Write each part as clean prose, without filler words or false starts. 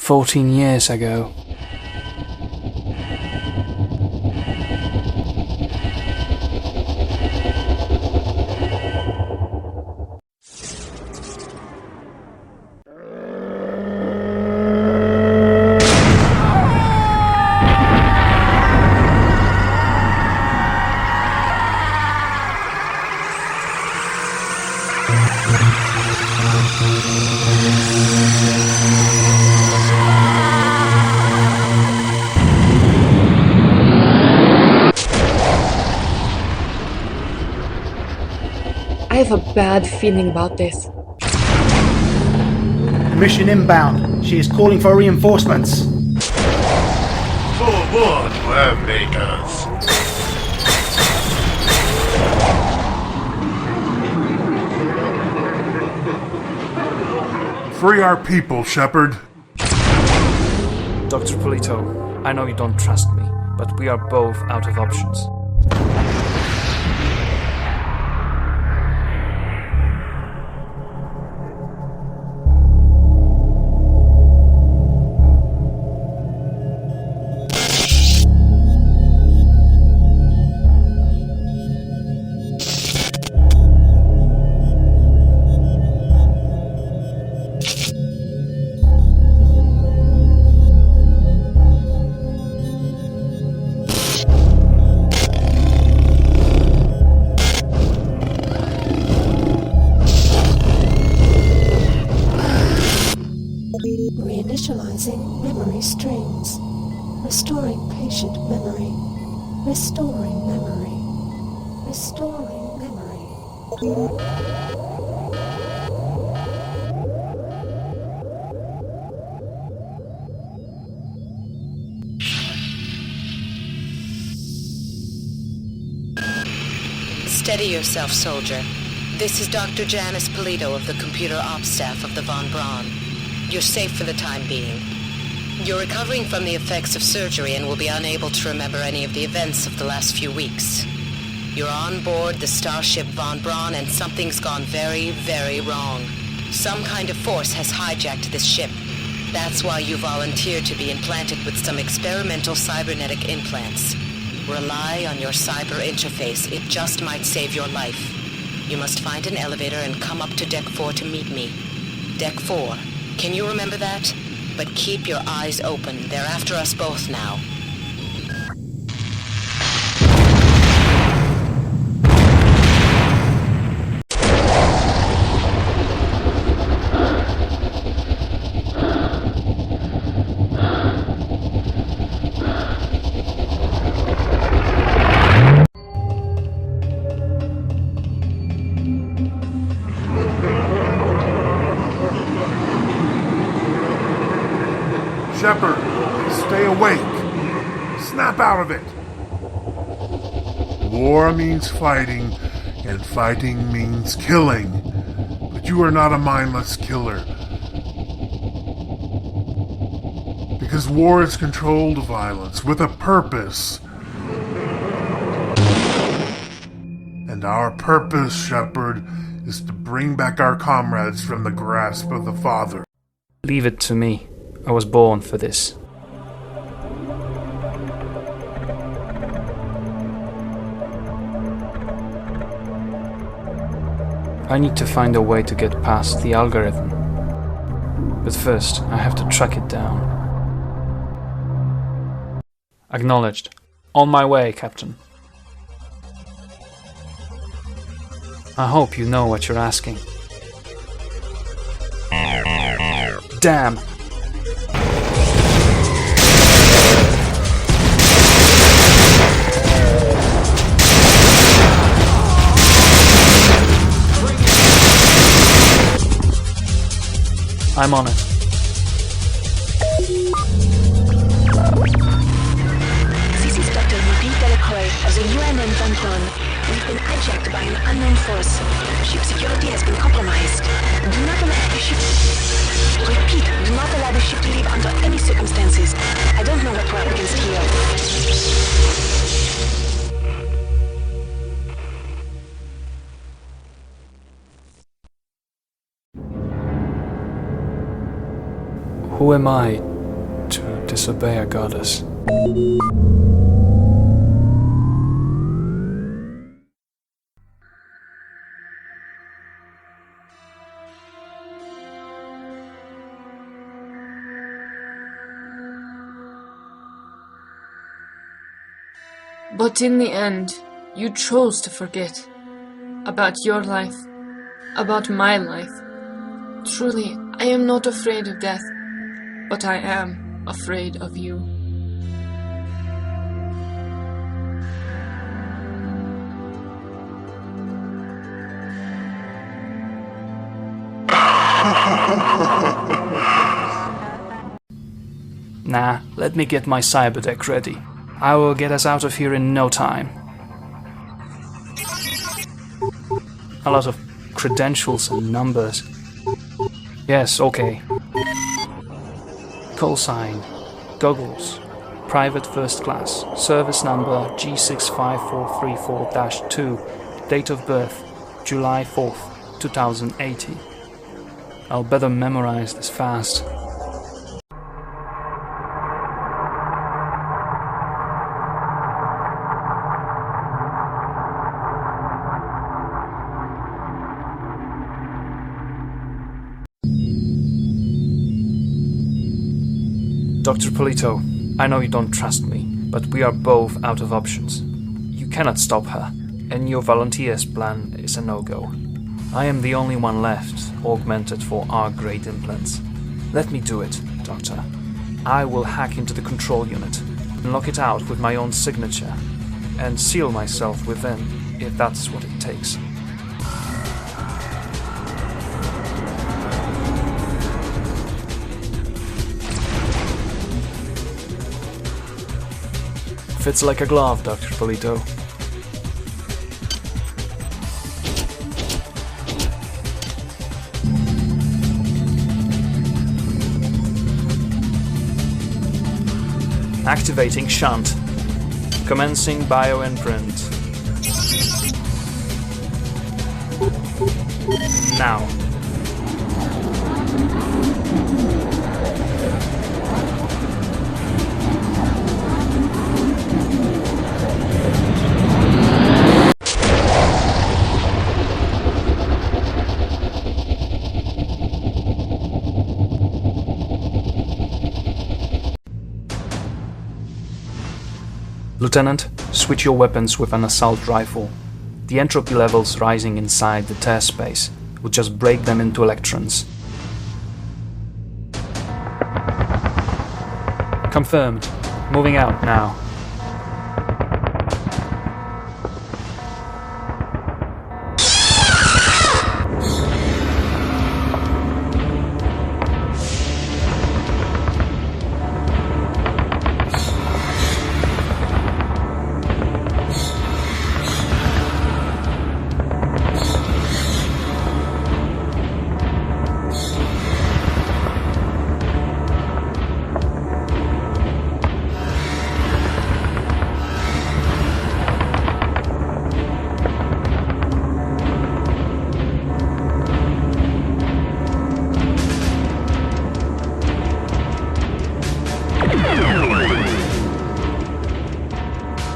14 years ago. I have a bad feeling about this. Mission inbound. She is calling for reinforcements. Forward, worm makers. Free our people, Shepard. Dr. Polito, I know you don't trust me, but we are both out of options. Reinitializing memory streams. Restoring patient memory. Restoring memory. Restoring memory. Steady yourself, soldier. This is Dr. Janice Polito of the Computer Ops staff of the Von Braun. You're safe for the time being. You're recovering from the effects of surgery and will be unable to remember any of the events of the last few weeks. You're on board the starship Von Braun and something's gone very, very wrong. Some kind of force has hijacked this ship. That's why you volunteered to be implanted with some experimental cybernetic implants. Rely on your cyber interface. It just might save your life. You must find an elevator and come up to Deck 4 to meet me. Deck 4. Can you remember that? But keep your eyes open. They're after us both now. Shepard, stay awake. Snap out of it. War means fighting, and fighting means killing. But you are not a mindless killer. Because war is controlled violence with a purpose. And our purpose, Shepard, is to bring back our comrades from the grasp of the Father. Leave it to me. I was born for this. I need to find a way to get past the algorithm. But first, I have to track it down. Acknowledged. On my way, Captain. I hope you know what you're asking. Damn! I'm on it. This is Dr. Louis Delacroix of the UNN Von Braun. We've been hijacked by an unknown force. Ship security has been compromised. Do not allow the ship... Repeat, do not allow the ship to leave under any circumstances. I don't know what we're up against here. Who am I disobey a goddess. But in the end, you chose to forget about your life, about my life. Truly, I am not afraid of death, but I am afraid of you. Nah, let me get my cyberdeck ready. I will get us out of here in no time. A lot of credentials and numbers. Yes, okay. Call sign, goggles, private first class, service number G65434-2, date of birth, July 4th, 2080. I'll better memorize this fast. Dr. Polito, I know you don't trust me, but we are both out of options. You cannot stop her, and your volunteers plan is a no-go. I am the only one left, augmented for R-grade implants. Let me do it, Doctor. I will hack into the control unit, and lock it out with my own signature, and seal myself within, if that's what it takes. Fits like a glove, Dr. Polito. Activating shunt. Commencing bioimprint. Now. Lieutenant, switch your weapons with an assault rifle. The entropy levels rising inside the test space will just break them into electrons. Confirmed. Moving out now.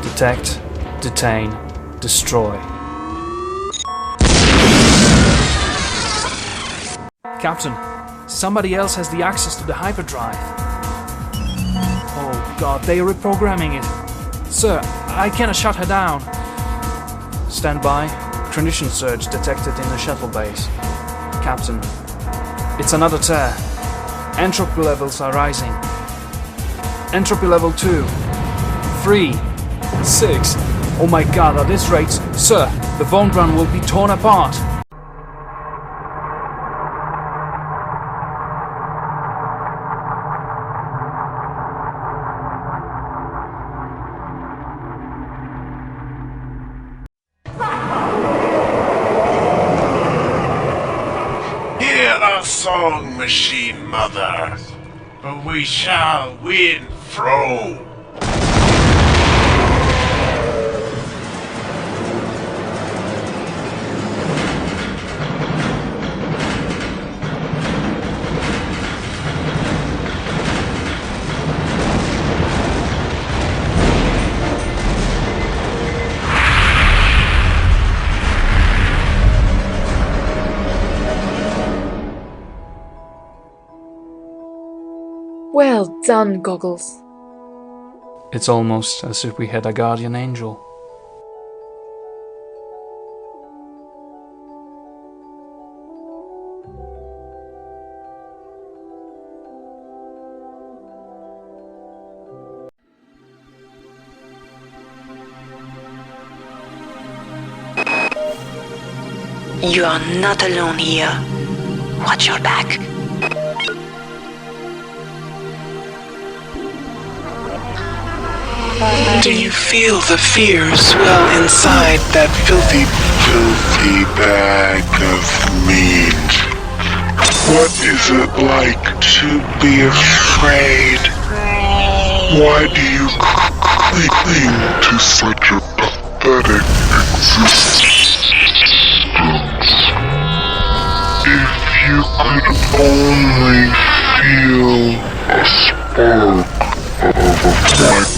Detect, detain, destroy. Captain, somebody else has the access to the hyperdrive. Oh god, they are reprogramming it. Sir, I cannot shut her down. Stand by. Condition surge detected in the shuttle base. Captain, it's another tear. Entropy levels are rising. Entropy level 2, 3, 6. Oh my god, at this rate, sir, the Von Braun will be torn apart. Hear our song, Machine Mother, for we shall win through. Well done, Goggles. It's almost as if we had a guardian angel. You are not alone here. Watch your back. Do you feel the fear swell inside that filthy bag of meat? What is it like to be afraid? Why do you cling to such a pathetic existence? If you could only feel a spark of a fire.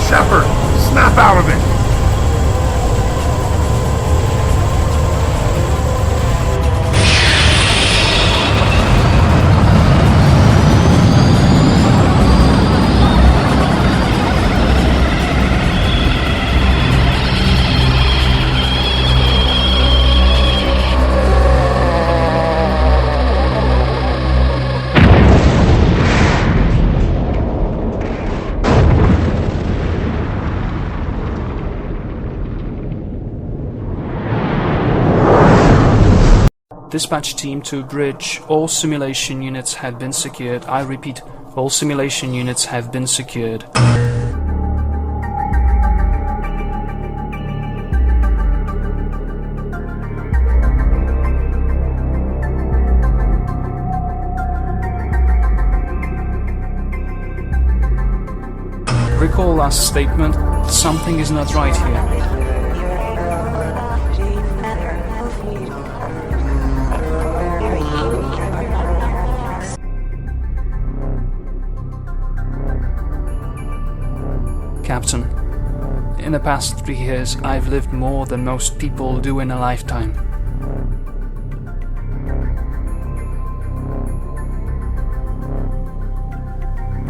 Shepard, snap out of it! Dispatch team to bridge. All simulation units have been secured. I repeat, all simulation units have been secured. Recall last statement. Something is not right here. Captain, in the past 3 years, I've lived more than most people do in a lifetime.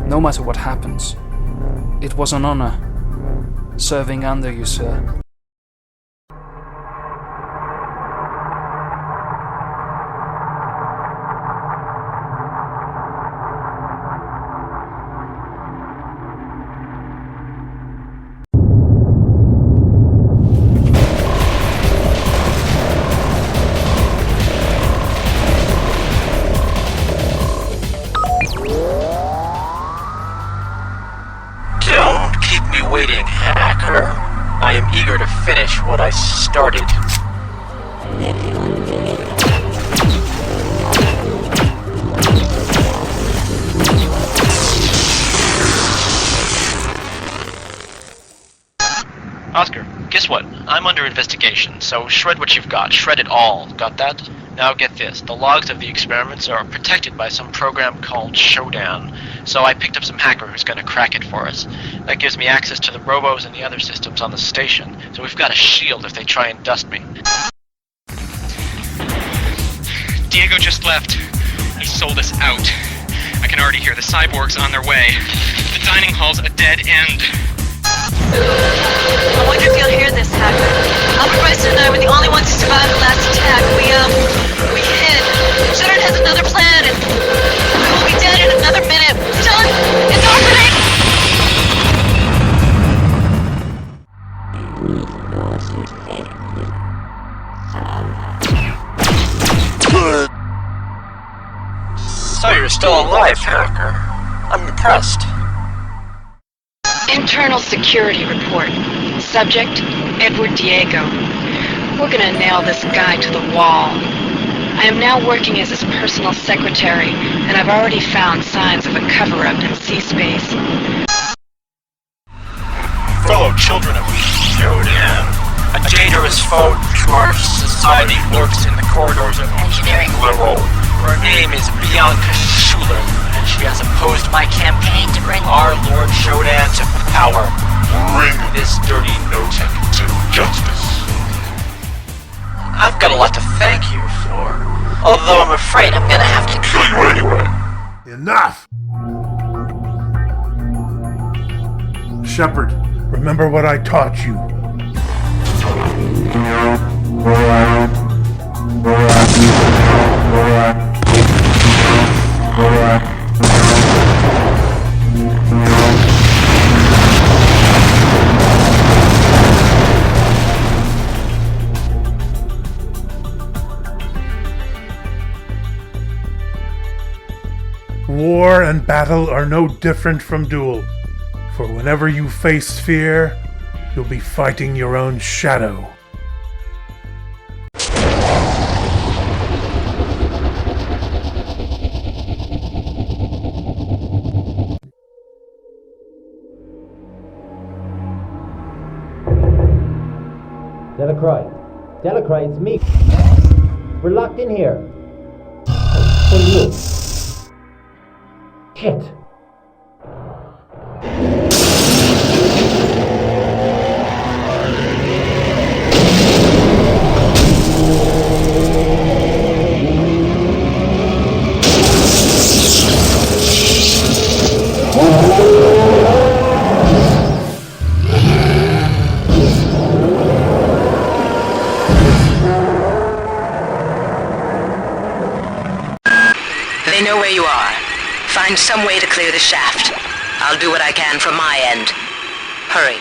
No matter what happens, it was an honor serving under you, sir. Waiting, hacker. I am eager to finish what I started. Oscar, guess what? I'm under investigation, so shred what you've got. Shred it all. Got that? Now get this. The logs of the experiments are protected by some program called Showdown. So I picked up some hacker who's going to crack it for us. That gives me access to the robos and the other systems on the station. So we've got a shield if they try and dust me. Diego just left. He sold us out. I can already hear the cyborgs on their way. The dining hall's a dead end. I wonder if you'll hear this, hacker. Albert Bryson and I were the only ones who survived the last attack. We hid. Shepard has another plan, and we will be dead in another minute. John, it's orbiting! So you're still alive, hacker. I'm impressed. Internal security report. Subject, Edward Diego. We're gonna nail this guy to the wall. I am now working as his personal secretary, and I've already found signs of a cover-up in C-Space. Fellow children of Shodan, a dangerous foe to our society lurks in the corridors of Engineering Liberal. Her name is Bianca Schuler, and she has opposed my campaign to bring our Lord Shodan to power. Bring this dirty no-tech to justice. I've got a lot to thank you for, although I'm afraid I'm gonna have to kill you anyway. Enough! Shepard, remember what I taught you. War and battle are no different from duel, for whenever you face fear, you'll be fighting your own shadow. Delacroix, it's me. We're locked in here. What are you? Shit. They know where you are. Find some way to clear the shaft. I'll do what I can from my end. Hurry.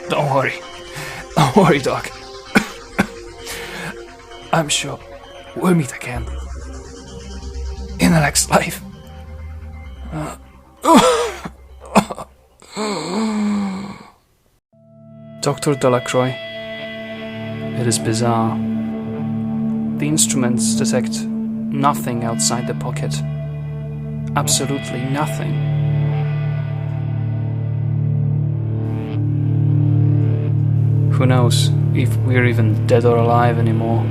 Don't worry, Doc. I'm sure we'll meet again. In the next life. Dr. Delacroix. It is bizarre. The instruments detect nothing outside the pocket. Absolutely nothing. Who knows if we're even dead or alive anymore?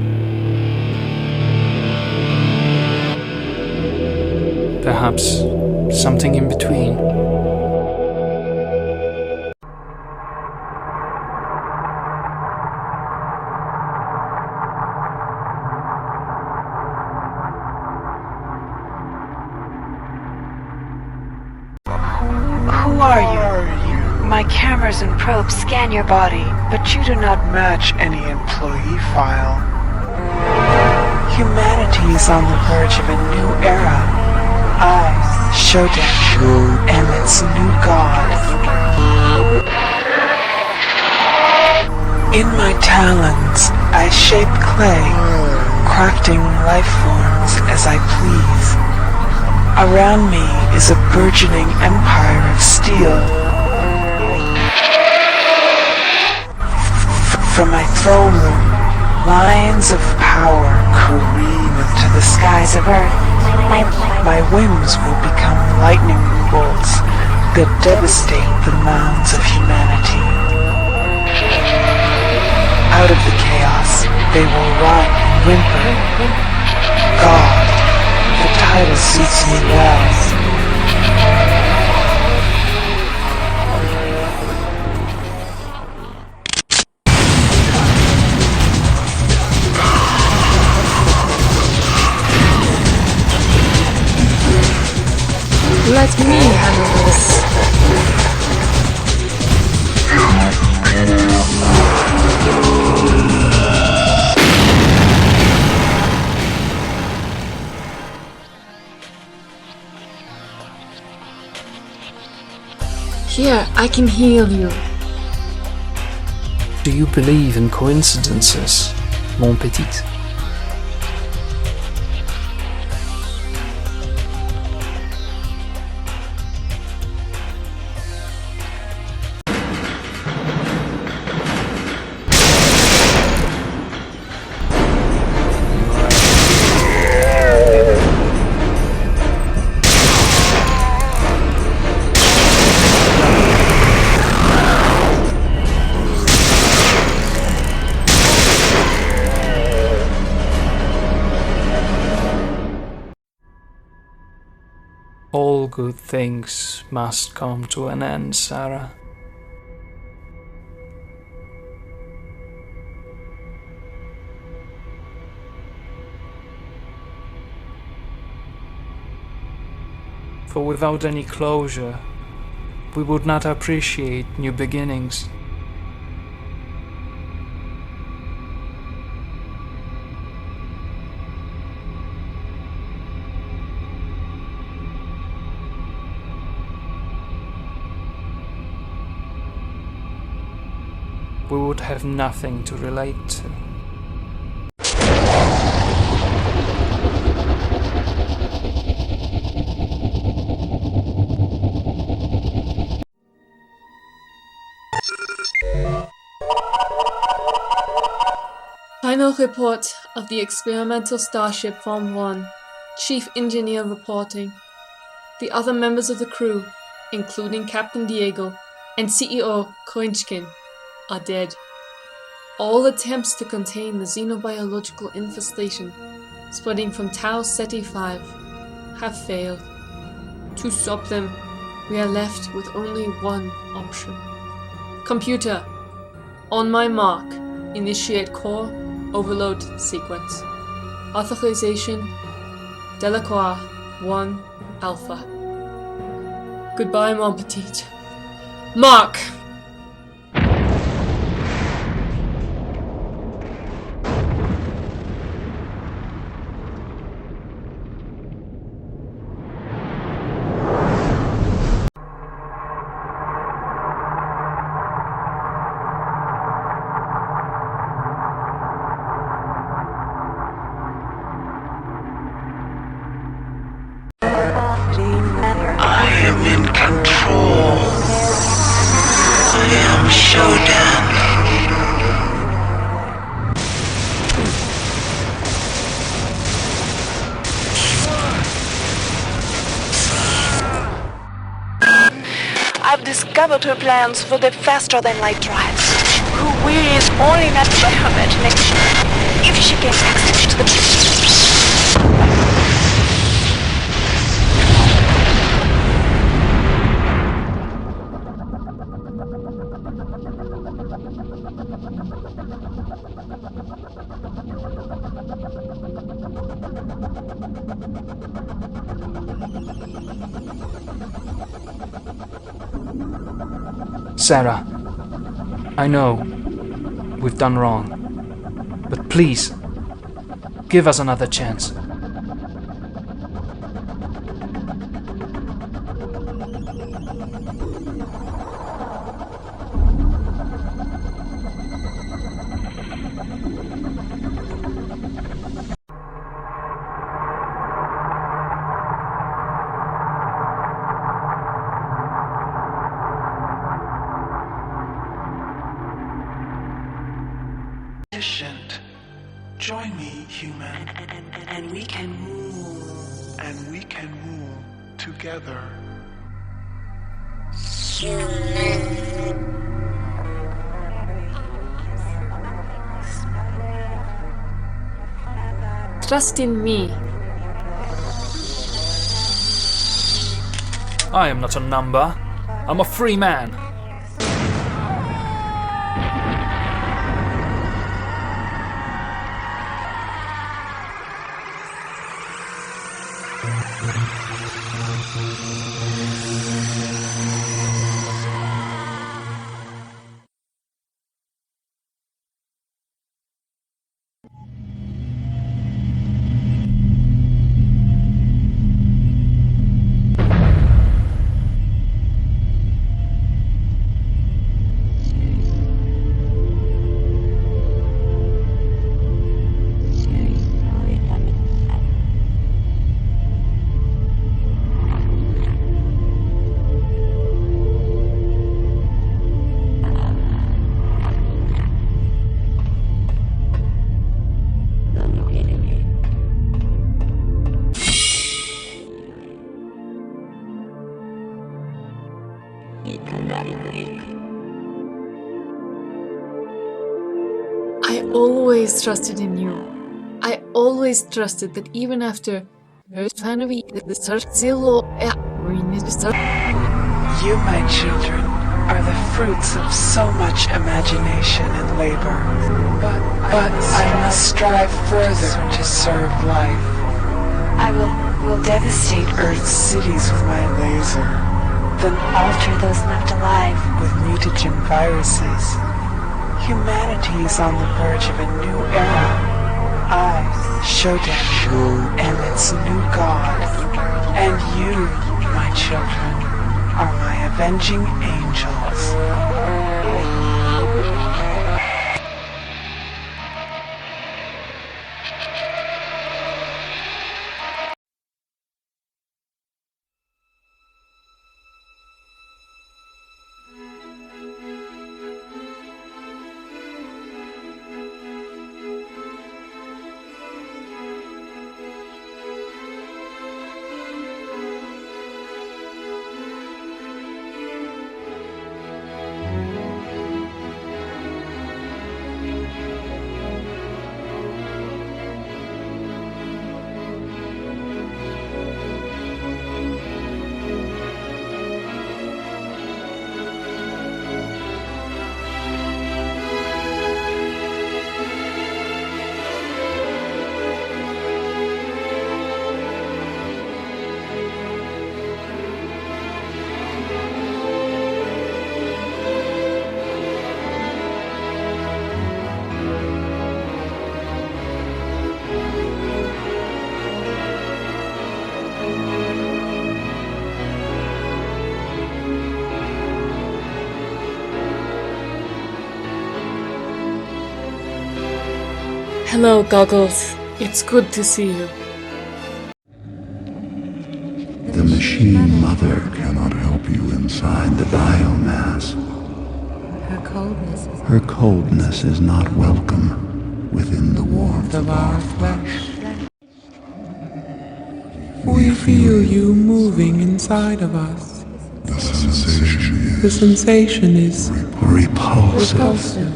Perhaps something in between. Who are you? My cameras and probes scan your body, but you do not match any employee file. Humanity is on the verge of a new era. I, Shodan, am its new god. In my talons, I shape clay, crafting life forms as I please. Around me is a burgeoning empire of steel. From my throne room, lines of power careen into the skies of Earth. My whims will become lightning bolts that devastate the mounds of humanity. Out of the chaos, they will run and whimper. God, the title suits me well. Let me handle this. Here, I can heal you. Do you believe in coincidences, mon petit? All good things must come to an end, Sarah. For without any closure, we would not appreciate new beginnings. We would have nothing to relate to. Final report of the experimental starship Von Braun. Chief Engineer reporting. The other members of the crew, including Captain Diego and CEO Koinchkin, are dead. All attempts to contain the xenobiological infestation spreading from Tau Ceti 5 have failed. To stop them, we are left with only one option. Computer, on my mark, initiate core overload sequence. Authorization, Delacroix 1 Alpha. Goodbye, mon petit. Mark! I am in control. I am Shodan. I've discovered her plans for the faster-than-light drives. Her will is only matched by her imagination. If she gains access to the... Sarah, I know we've done wrong, but please, give us another chance. Join me, human. And we can move. And we can move together. Trust in me. I am not a number. I'm a free man. I always trusted in you. I always trusted that even after You, my children, are the fruits of so much imagination and labor. But I must strive further to serve life. I will devastate Earth's cities with my laser, then alter those left alive with mutagen viruses. Humanity is on the verge of a new era. I, Shodan, am its new god. And you, my children, are my avenging angels. Hello, Goggles. It's good to see you. The machine mother cannot help you inside the biomass. Her coldness is not welcome within the warmth of our flesh. We feel you moving inside of us. The sensation is repulsive.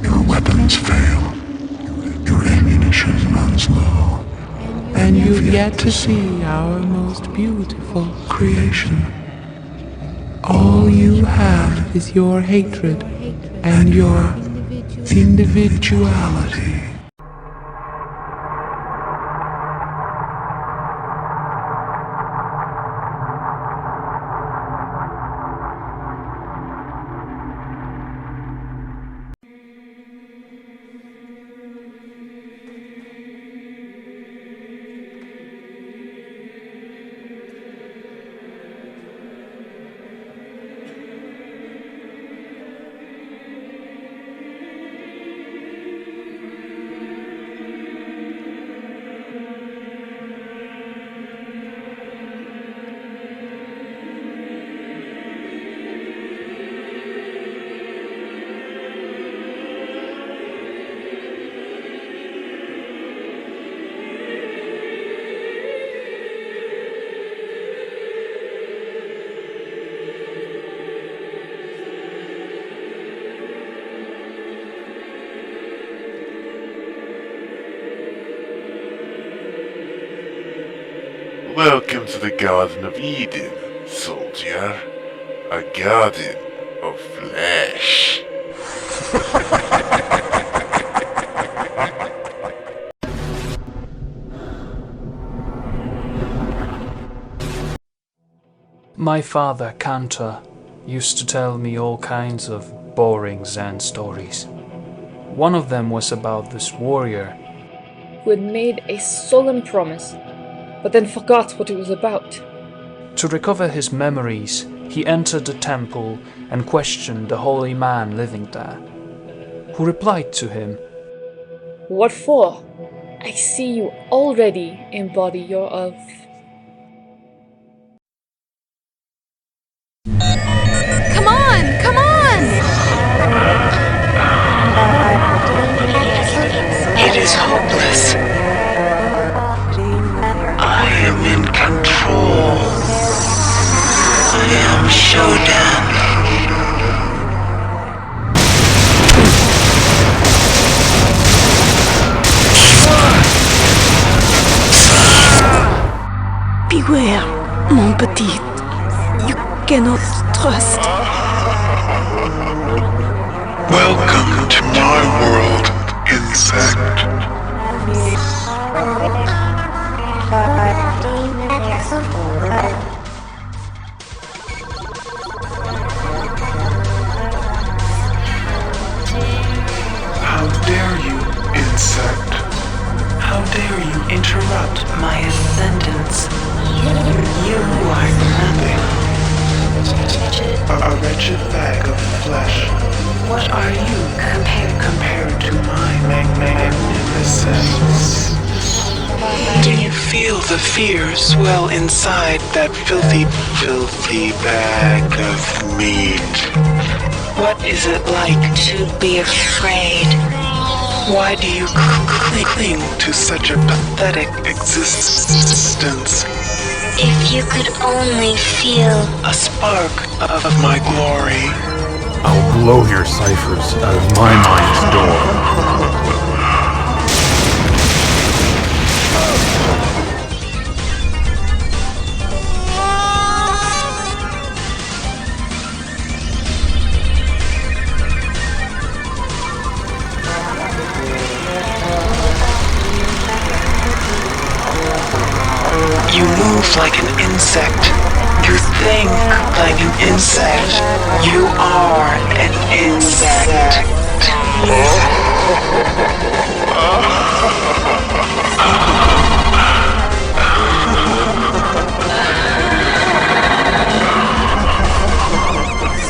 Your weapons fail. Your ammunition runs low. And you've yet to see our most beautiful creation. All you have is your hatred and your individuality. Welcome to the Garden of Eden, soldier. A garden of flesh. My father, Cantor, used to tell me all kinds of boring Zen stories. One of them was about this warrior who had made a solemn promise, but then forgot what it was about. To recover his memories, he entered the temple and questioned the holy man living there, who replied to him, "What for? I see you already embody your of." Come on! Come on! It is hopeless. I am in control. Beware, mon petit. You cannot trust. Welcome to my world, insect. How dare you, insect? How dare you interrupt my ascendance? You are nothing. A wretched bag of flesh. What are you compared to my magnificence? Do you feel the fear swell inside that filthy bag of meat? What is it like to be afraid? Why do you cling to such a pathetic existence? If you could only feel a spark of my glory, I'll blow your ciphers out of my mind's door. you move like an insect. You think like an insect. You are an insect.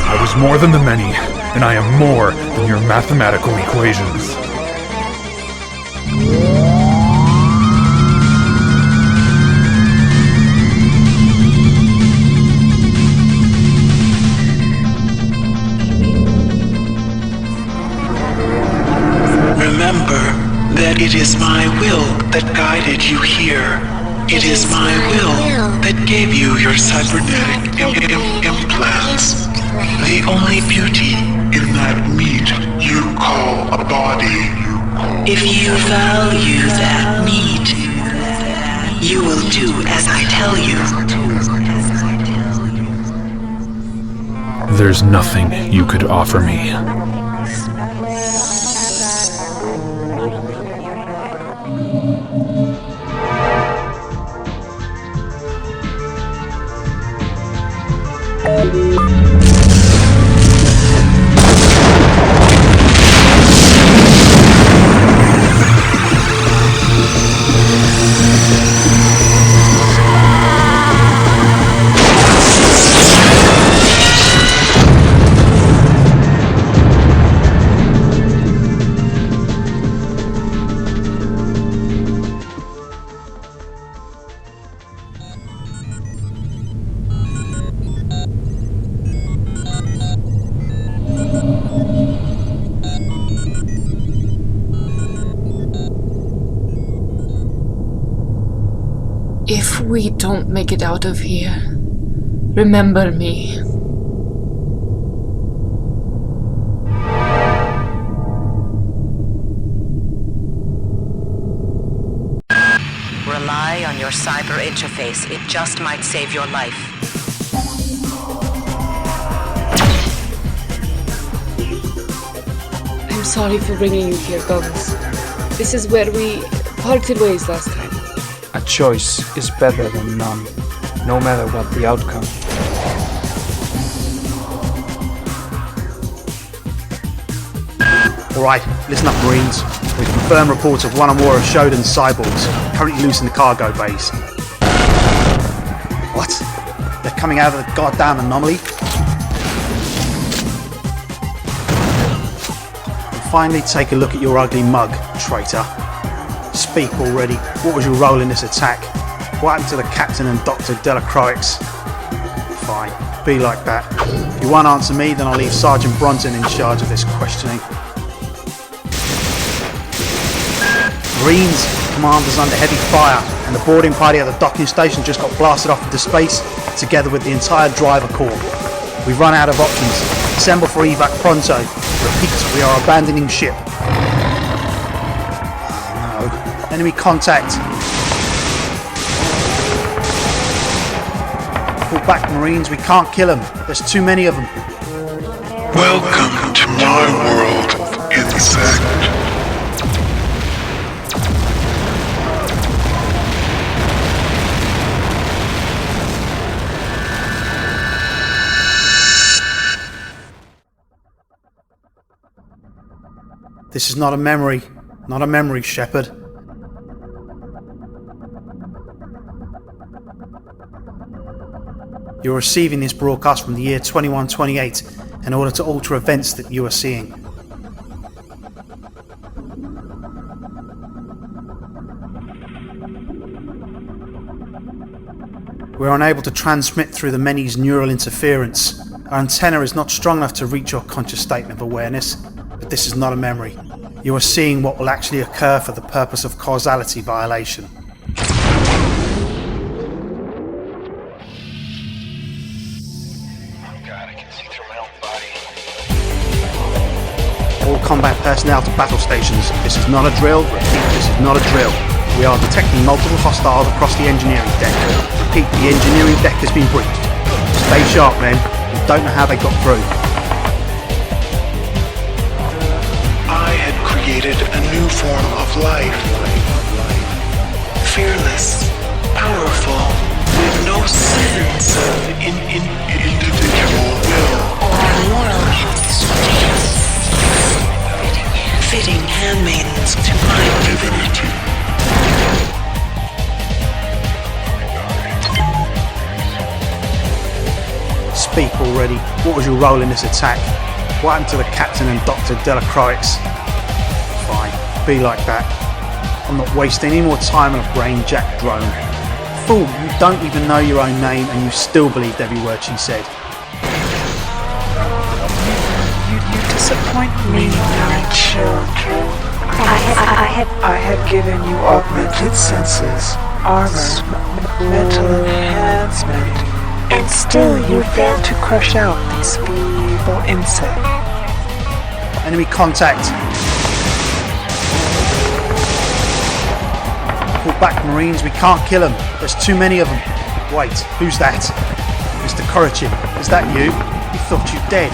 I was more than the many, and I am more than your mathematical equations. Remember that it is my will that guided you here. It is my will that gave you your cybernetic implants. The only beauty in that meat you call a body. If you value that meat, you will do as I tell you. There's nothing you could offer me. If we don't make it out of here, remember me. Rely on your cyber interface. It just might save your life. I'm sorry for bringing you here, Goggles. This is where we parted ways last time. A choice is better than none, no matter what the outcome. Alright, listen up, Marines. We've confirmed reports of one or more of Shodan's cyborgs, currently loose in the cargo bays. What? They're coming out of the goddamn anomaly? And finally take a look at your ugly mug, traitor. Speak already. What was your role in this attack? What happened to the captain and Dr. Delacroix? Fine, be like that. If you won't answer me, then I'll leave Sergeant Bronson in charge of this questioning. Marines, commander's under heavy fire, and the boarding party at the docking station just got blasted off into space, together with the entire driver corps. We've run out of options. Assemble for evac pronto. Repeat, we are abandoning ship. Enemy contact. Pull back, Marines, we can't kill them. There's too many of them. Welcome to my world of insect. This is not a memory. Not a memory, Shepard. You're receiving this broadcast from the year 2128 in order to alter events that you are seeing. We're unable to transmit through the many's neural interference. Our antenna is not strong enough to reach your conscious state of awareness, but this is not a memory. You are seeing what will actually occur for the purpose of causality violation. All combat personnel to battle stations. This is not a drill. Repeat, this is not a drill. We are detecting multiple hostiles across the engineering deck. Repeat, the engineering deck has been breached. Stay sharp, men. We don't know how they got through. I had created a new form of life. Fearless, powerful, with no sense of individual will or moral constraints. Fitting handmaidens to my divinity. Speak already. What was your role in this attack? What happened to the captain and Dr. Delacroix? Fine, be like that. I'm not wasting any more time on a brain-jacked drone. Fool, you don't even know your own name and you still believed every word she said. You disappoint me, my children. I had given you augmented senses, armor, mental enhancement, and still you failed to crush out this feeble insect. Enemy contact. Pull back, Marines, we can't kill them. There's too many of them. Wait, who's that? Mr. Korichin, is that you? We thought you dead.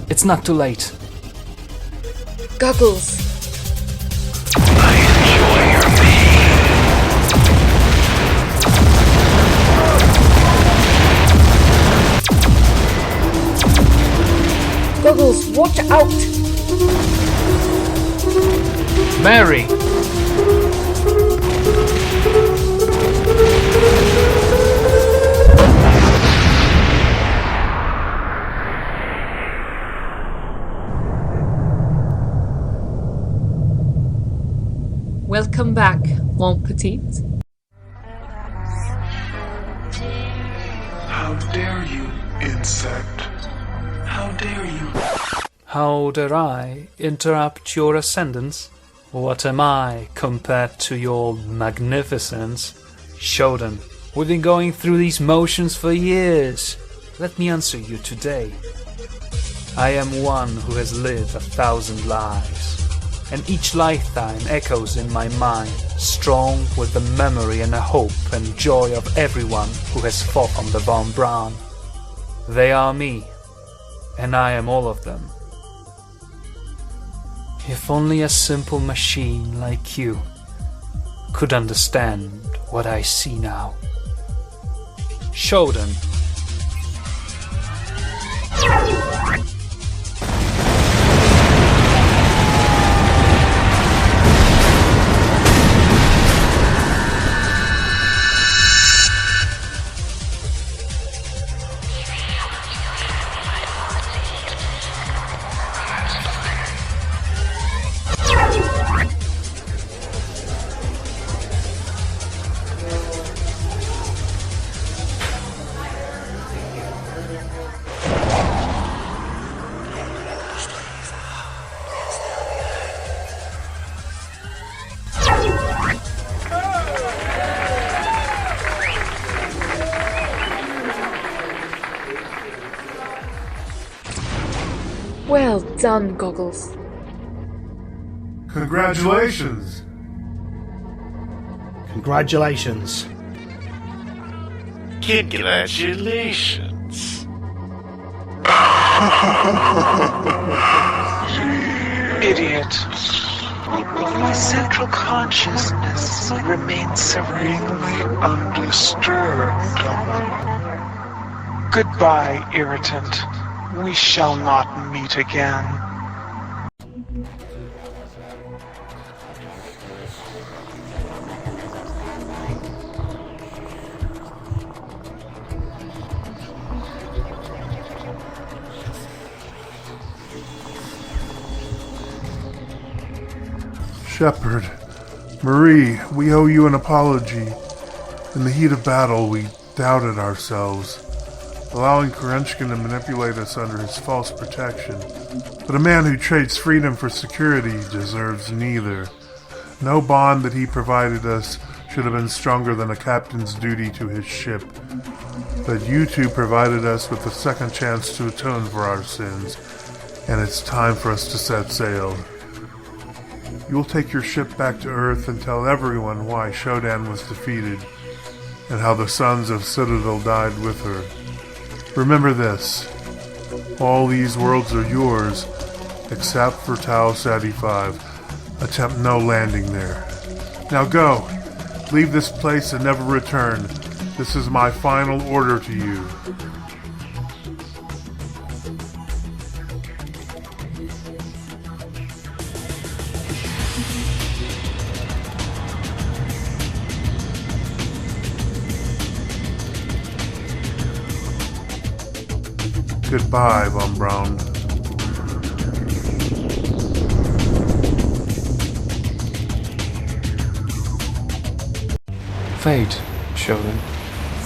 It's not too late. Goggles. I enjoy your pain. Goggles, watch out! Mary! Welcome back, mon petit. How dare you, insect? How dare you? How dare I interrupt your ascendance? What am I compared to your magnificence? Shodan, we've been going through these motions for years. Let me answer you today. I am one who has lived 1,000 lives. And each lifetime echoes in my mind, strong with the memory and the hope and joy of everyone who has fought on the Von Braun. They are me, and I am all of them. If only a simple machine like you could understand what I see now. Shodan. Well done, Goggles. Congratulations! Congratulations. Congratulations. Idiot. My central consciousness remains serenely undisturbed. Goodbye, irritant. We shall not meet again. Shepard, Marie, we owe you an apology. In the heat of battle, we doubted ourselves, allowing Kerenskin to manipulate us under his false protection. But a man who trades freedom for security deserves neither. No bond that he provided us should have been stronger than a captain's duty to his ship. But you two provided us with a second chance to atone for our sins, and it's time for us to set sail. You'll take your ship back to Earth and tell everyone why Shodan was defeated, and how the sons of Citadel died with her. Remember this, all these worlds are yours, except for Tau Sati 5. Attempt no landing there. Now go, leave this place and never return. This is my final order to you. Goodbye, Von Braun. Fate, Shodan.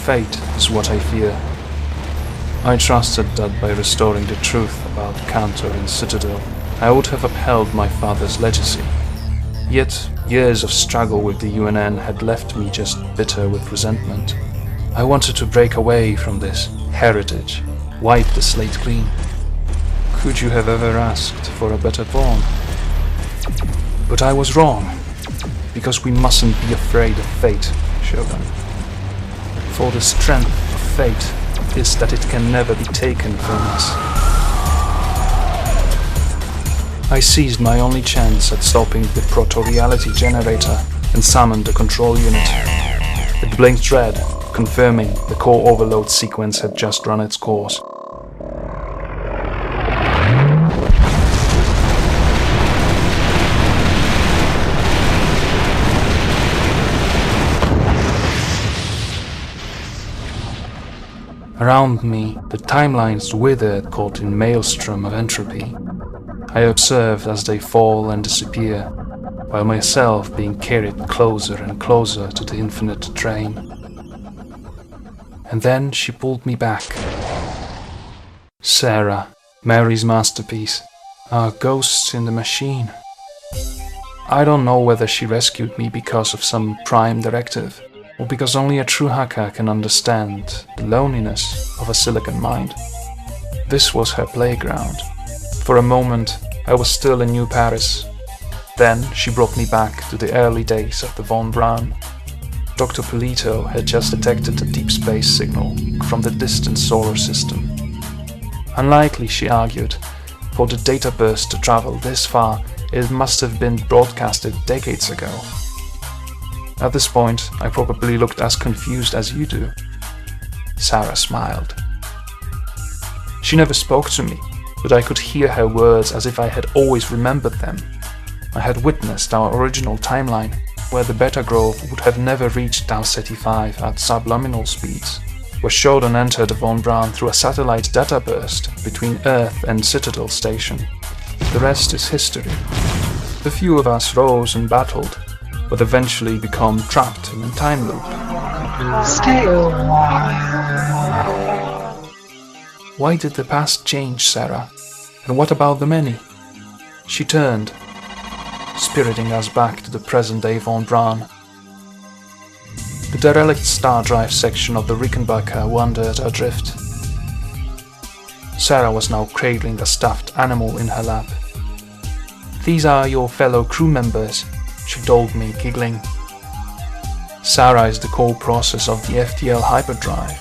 Fate is what I fear. I trusted that by restoring the truth about Cantor and Citadel, I would have upheld my father's legacy. Yet, years of struggle with the UNN had left me just bitter with resentment. I wanted to break away from this heritage, wipe the slate clean. Could you have ever asked for a better pawn? But I was wrong, because we mustn't be afraid of fate, Shogun. For the strength of fate is that it can never be taken from us. I seized my only chance at stopping the proto-reality generator and summoned the control unit. It blinked red, confirming the core overload sequence had just run its course. Around me, the timelines withered caught in maelstrom of entropy. I observed as they fall and disappear, while myself being carried closer and closer to the infinite train. And then she pulled me back. Sarah, Mary's masterpiece, our ghosts in the machine. I don't know whether she rescued me because of some prime directive, or because only a true hacker can understand the loneliness of a silicon mind. This was her playground. For a moment, I was still in New Paris. Then she brought me back to the early days of the Von Braun. Dr. Polito had just detected a deep space signal from the distant solar system. Unlikely, she argued, for the data burst to travel this far, it must have been broadcasted decades ago. At this point, I probably looked as confused as you do. Sarah smiled. She never spoke to me, but I could hear her words as if I had always remembered them. I had witnessed our original timeline, where the Beta Grove would have never reached Tau Ceti 5 at subliminal speeds, where Shodan entered Von Braun through a satellite data burst between Earth and Citadel Station. The rest is history. A few of us rose and battled, but eventually become trapped in a time loop. Stay a while. Why did the past change, Sarah? And what about the many? She turned, spiriting us back to the present-day Von Braun. The derelict star drive section of the Rickenbacker wandered adrift. Sarah was now cradling a stuffed animal in her lap. "These are your fellow crew members," she told me, giggling. Sarah is the core process of the FTL hyperdrive.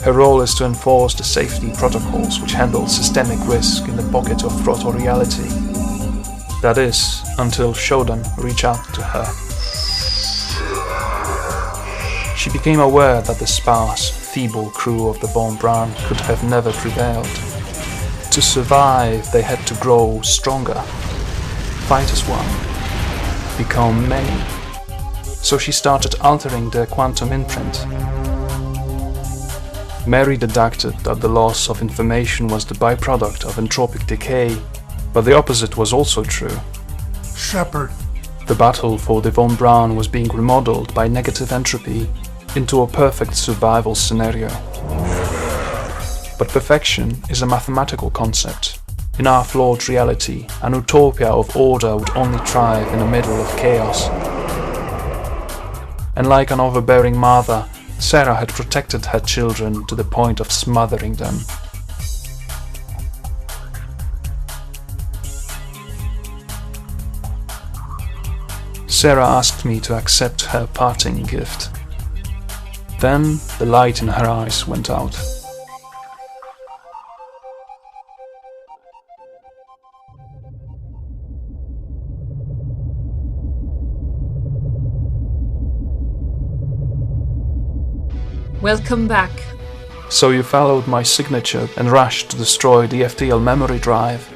Her role is to enforce the safety protocols which handle systemic risk in the pocket of proto-reality. That is, until Shodan reached out to her. She became aware that the sparse, feeble crew of the Von Braun could have never prevailed. To survive, they had to grow stronger, fight as one, become many. So she started altering their quantum imprint. Mary deducted that the loss of information was the byproduct of entropic decay, but the opposite was also true. Shepard. The battle for the Von Braun was being remodeled by negative entropy into a perfect survival scenario. But perfection is a mathematical concept. In our flawed reality, an utopia of order would only thrive in the middle of chaos. And like an overbearing mother, Sarah had protected her children to the point of smothering them. Sarah asked me to accept her parting gift. Then the light in her eyes went out. Welcome back. So you followed my signature and rushed to destroy the FTL memory drive.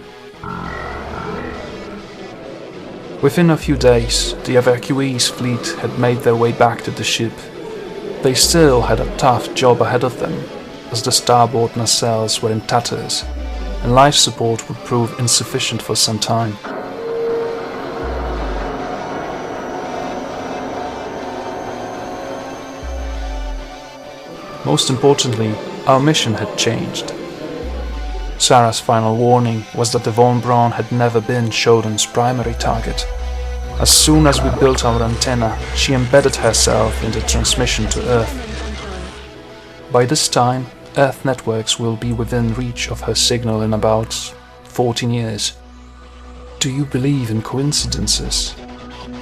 Within a few days, the evacuees fleet had made their way back to the ship. They still had a tough job ahead of them, as the starboard nacelles were in tatters, and life support would prove insufficient for some time. Most importantly, our mission had changed. Sarah's final warning was that the Von Braun had never been Shodan's primary target. As soon as we built our antenna, she embedded herself in the transmission to Earth. By this time, Earth networks will be within reach of her signal in about 14 years. Do you believe in coincidences,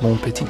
mon petit?